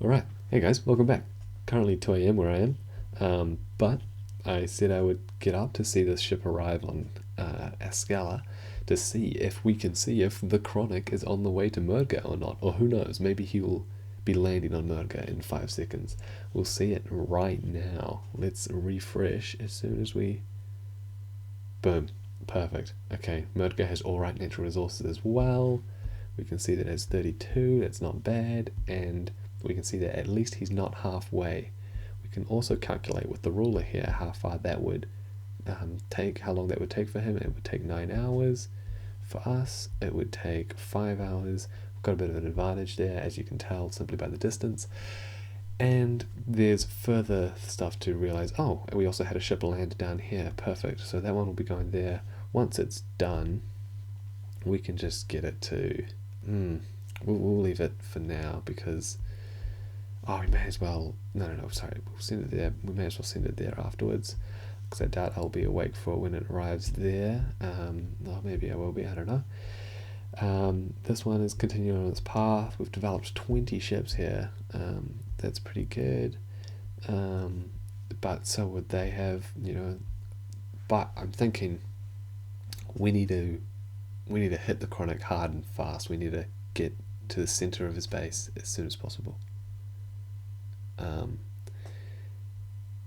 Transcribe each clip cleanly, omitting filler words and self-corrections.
Alright, hey guys, welcome back. Currently 2 a.m. where I am, but I said I would get up to see this ship arrive on Ascala to see if we can see if the Chronic is on the way to Murga or not, or who knows, maybe he'll be landing on Murga in 5 seconds. We'll see it right now. Let's refresh as soon as we... Boom. Perfect. Okay, Murga has alright natural resources as well. We can see that it's 32, that's not bad, and we can see that at least he's not halfway. We can also calculate with the ruler here how far that would take, how long that would take for him. It would take 9 hours. For us, it would take 5 hours. We've got a bit of an advantage there, as you can tell, simply by the distance. And there's further stuff to realize. Oh, and we also had a ship land down here. Perfect. So that one will be going there. Once it's done, we can just get it to... We'll leave it for now because... Oh, we may as well... No, sorry. We'll send it there. We may as well send it there afterwards because I doubt I'll be awake for when it arrives there. Or maybe I will be. I don't know. This one is continuing on its path. We've developed 20 ships here. That's pretty good. But so would they have, But I'm thinking we need to hit the Chronic hard and fast. We need to get to the center of his base as soon as possible.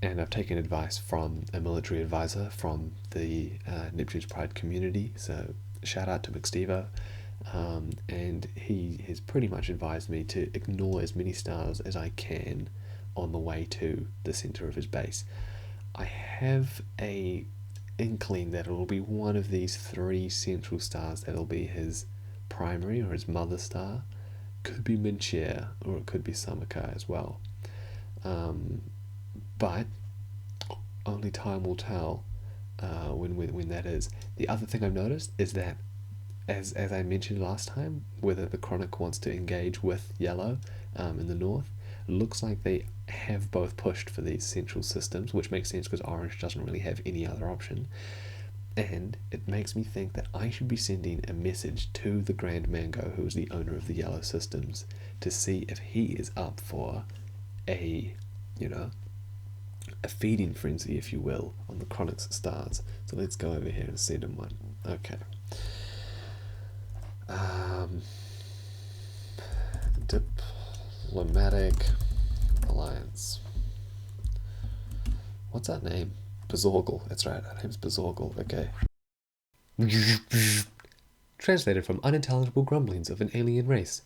And I've taken advice from a military advisor from the Neptune's Pride community. So shout out to McStevo. And he has pretty much advised me to ignore as many stars as I can on the way to the center of his base. I have a inkling that it will be one of these 3 central stars that'll be his primary or his mother star. Could be Minchir or it could be Samarkand as well. But only time will tell when that is. The other thing I've noticed is that as I mentioned last time, whether the Chronic wants to engage with Yellow in the north, it looks like they have both pushed for these central systems, which makes sense because Orange doesn't really have any other option. And it makes me think that I should be sending a message to the Grand Mango, who is the owner of the Yellow systems, to see if he is up for a feeding frenzy, if you will, on the Chronic's stars. So let's go over here and send him one. Okay. Diplomatic alliance. What's that name? Bezorgel. That's right. Her name's Bezorgel. Okay. Translated from unintelligible grumblings of an alien race.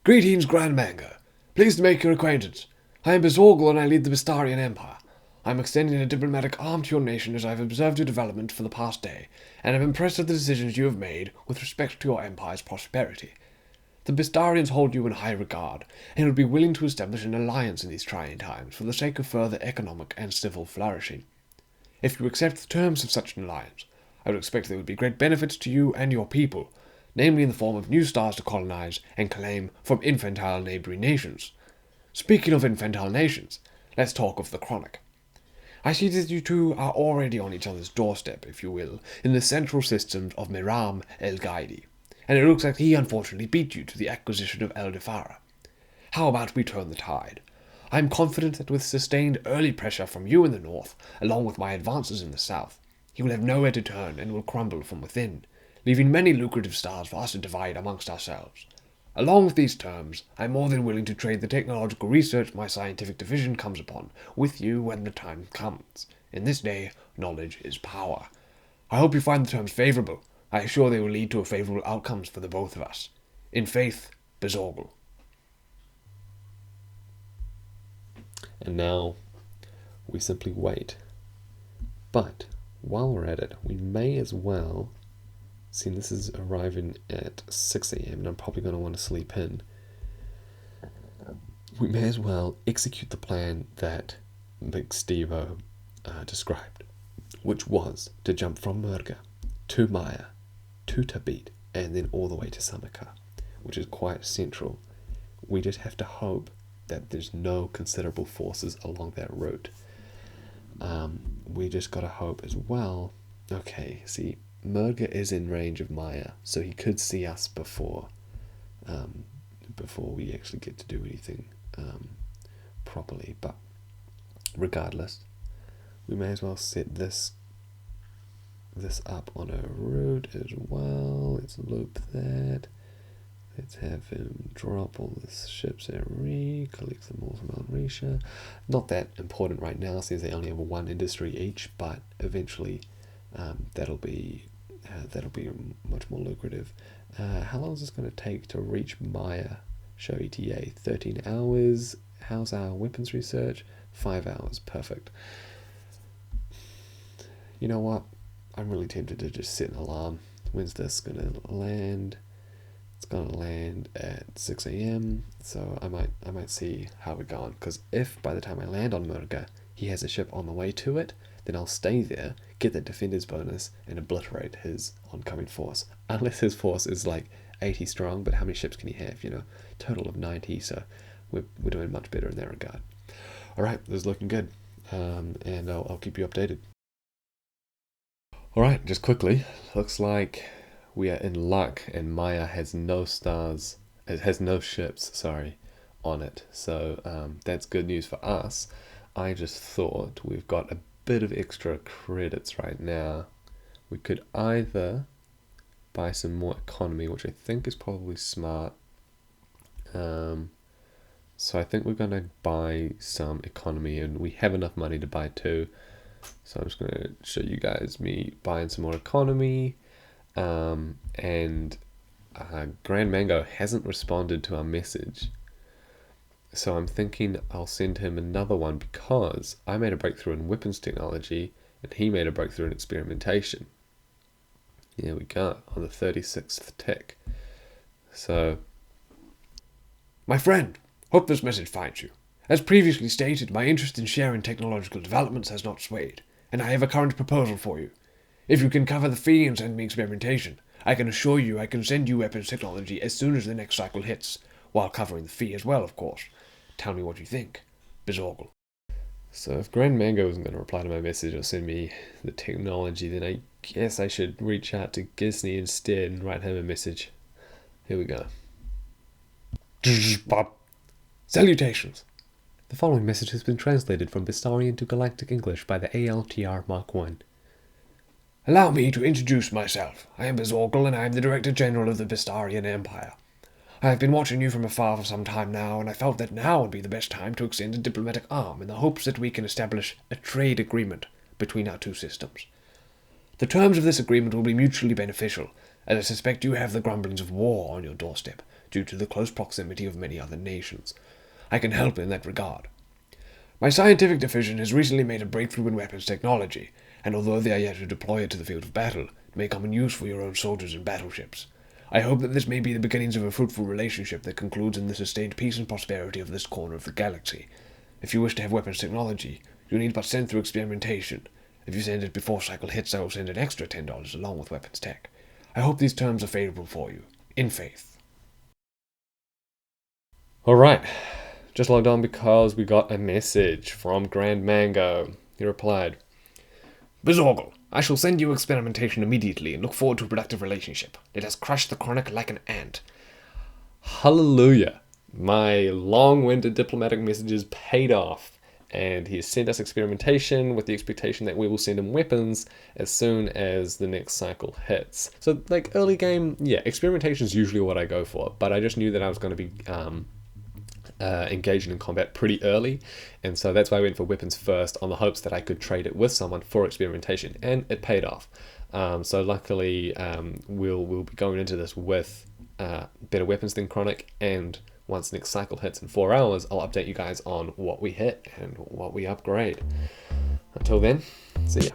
Greetings, Grand Mango. Pleased to make your acquaintance. I am Bezorgel and I lead the Bestarian Empire. I am extending a diplomatic arm to your nation as I have observed your development for the past day, and am impressed with the decisions you have made with respect to your empire's prosperity. The Bestarians hold you in high regard, and would be willing to establish an alliance in these trying times for the sake of further economic and civil flourishing. If you accept the terms of such an alliance, I would expect there would be great benefits to you and your people, namely in the form of new stars to colonize and claim from infantile neighboring nations. Speaking of infantile nations, let's talk of the Chronic. I see that you two are already on each other's doorstep, if you will, in the central systems of Miram El Gaidi, and it looks like he unfortunately beat you to the acquisition of El Defara. How about we turn the tide? I am confident that with sustained early pressure from you in the north, along with my advances in the south, he will have nowhere to turn and will crumble from within, leaving many lucrative stars for us to divide amongst ourselves. Along with these terms, I am more than willing to trade the technological research my scientific division comes upon with you when the time comes. In this day, knowledge is power. I hope you find the terms favourable. I assure they will lead to favourable outcomes for the both of us. In faith, Bezorgel. And now we simply wait. But while we're at it, we may as well... See, this is arriving at 6 a.m. and I'm probably going to want to sleep in. We may as well execute the plan that McStevo described, which was to jump from Murga to Maya to Tabit and then all the way to Samarkand, which is quite central. We just have to hope that there's no considerable forces along that route. We just got to hope as well. Okay, see, Murga is in range of Maya, so he could see us before we actually get to do anything properly. But regardless, we may as well set this up on a route as well. Let's loop that. Let's have him drop all the ships at Re, collect them all from Alrisha. Not that important right now since they only have one industry each, but eventually that'll be much more lucrative. How long is this going to take to reach Maya? Show ETA 13 hours. How's our weapons research? 5 hours. Perfect. You know what? I'm really tempted to just set an alarm. When's this going to land? It's going to land at 6 a.m. So I might see how we're going. Because if by the time I land on Murga, he has a ship on the way to it, then I'll stay there, get that defender's bonus, and obliterate his oncoming force. Unless his force is like 80 strong, but how many ships can he have? Total of 90. So we're doing much better in that regard. All right, this is looking good, and I'll keep you updated. All right, just quickly, looks like we are in luck, and Maya has no stars. It has no ships, on it. So that's good news for us. I just thought we've got a bit of extra credits right now. We could either buy some more economy, which I think is probably smart. So I think we're going to buy some economy, and we have enough money to buy two. So I'm just going to show you guys me buying some more economy. And Grand Mango hasn't responded to our message. So I'm thinking I'll send him another one because I made a breakthrough in weapons technology and he made a breakthrough in experimentation. There we go, on the 36th tick. So, my friend, hope this message finds you. As previously stated, my interest in sharing technological developments has not swayed, and I have a current proposal for you. If you can cover the fee and send me experimentation, I can assure you I can send you weapons technology as soon as the next cycle hits, while covering the fee as well, of course. Tell me what you think. Bizorgle. So if Grand Mango isn't going to reply to my message or send me the technology, then I guess I should reach out to Gisney instead and write him a message. Here we go. Salutations. The following message has been translated from Bistarian to Galactic English by the ALTR Mark I. Allow me to introduce myself. I am Bizorgle, and I am the Director General of the Bistarian Empire. I have been watching you from afar for some time now, and I felt that now would be the best time to extend a diplomatic arm in the hopes that we can establish a trade agreement between our two systems. The terms of this agreement will be mutually beneficial, as I suspect you have the grumblings of war on your doorstep, due to the close proximity of many other nations. I can help in that regard. My scientific division has recently made a breakthrough in weapons technology, and although they are yet to deploy it to the field of battle, it may come in use for your own soldiers and battleships. I hope that this may be the beginnings of a fruitful relationship that concludes in the sustained peace and prosperity of this corner of the galaxy. If you wish to have weapons technology, you need but send through experimentation. If you send it before cycle hits, I will send an extra $10 along with weapons tech. I hope these terms are favorable for you. In faith. Alright, just logged on because we got a message from Grand Mango. He replied, Bizorgle, I shall send you experimentation immediately and look forward to a productive relationship. Let us crush the chronic like an ant. Hallelujah! My long-winded diplomatic messages paid off, and he has sent us experimentation with the expectation that we will send him weapons as soon as the next cycle hits. So, like, early game, yeah, experimentation is usually what I go for, but I just knew that I was going to be engaging in combat pretty early, and so that's why I went for weapons first on the hopes that I could trade it with someone for experimentation, and it paid off. So luckily we'll be going into this with better weapons than Chronic, and once next cycle hits in 4 hours, I'll update you guys on what we hit and what we upgrade. Until then, see ya.